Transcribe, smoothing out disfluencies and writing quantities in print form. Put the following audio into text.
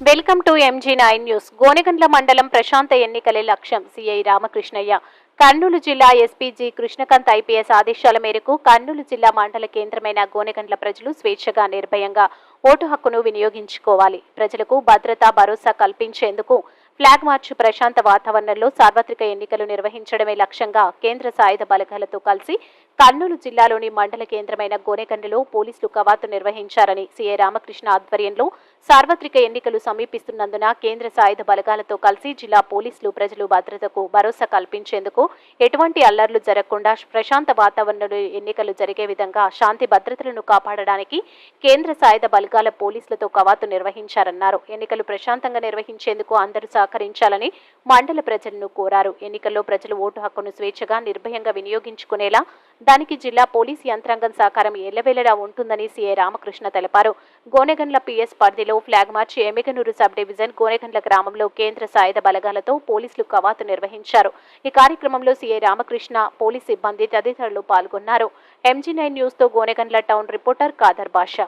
Welcome to MG9 news. Gonegandla మండలం ప్రశాంత ఎన్నికలే లక్ష్యం. సిఐ రామకృష్ణయ్య. కర్నూలు జిల్లా ఎస్పీజీ కృష్ణకాంత్ ఐపీఎస్ ఆదేశాల మేరకు కర్నూలు జిల్లా మండల కేంద్రమైన గోనెగండ్ల ప్రజలు స్వేచ్ఛగా నిర్భయంగా ఓటు హక్కును వినియోగించుకోవాలి. ప్రజలకు భద్రత భరోసా కల్పించేందుకు ఫ్లాగ్ మార్చ్ ప్రశాంత వాతావరణంలో సార్వత్రిక ఎన్నికలు నిర్వహించడమే లక్ష్యంగా కేంద్ర సాయుధ బలగాలతో కలిసి కర్నూలు జిల్లాలోని మండల కేంద్రమైన గోనెగండ్లలో పోలీసులు కవాతు నిర్వహించారని సిఐ రామకృష్ణ ఆధ్వర్యంలో సార్వత్రిక ఎన్నికలు సమీపిస్తున్నందున కేంద్ర సాయుధ బలగాలతో కలిసి జిల్లా పోలీసులు ప్రజలు భద్రతకు భరోసా కల్పించేందుకు ఎటువంటి అల్లర్లు జరగకుండా ప్రశాంత వాతావరణంలో ఎన్నికలు జరిగే విధంగా శాంతి భద్రతలను కాపాడడానికి కేంద్ర సాయుధ బలగాల పోలీసులతో కవాతు నిర్వహించారన్నారు. ఎన్నికలు ప్రశాంతంగా నిర్వహించేందుకు అందరూ సహకరించాలని మండల ప్రజలను కోరారు. ఎన్నికల్లో ప్రజలు ఓటు హక్కును స్వేచ్ఛగా నిర్భయంగా వినియోగించుకునేలా దానికి జిల్లా పోలీసు యంత్రాంగం సహకారం ఎల్లవేళలా ఉంటుందని సిఐ రామకృష్ణ తెలిపారు. గోనెగండ్ల పిఎస్ పరిధిలో flag march Yemmiganur sub division Gonegandla గ్రామంలో కేంద్ర సాయుధ బలగాలతో పోలీసులు కవాతు నిర్వహించారు. ఈ కార్యక్రమంలో సిఐ రామకృష్ణ, పోలీసు సిబ్బంది తదితరులు పాల్గొన్నారు. MG9 న్యూస్ తో గోనెగండ్ల టౌన్ రిపోర్టర్ ఖాదర్ బాషా.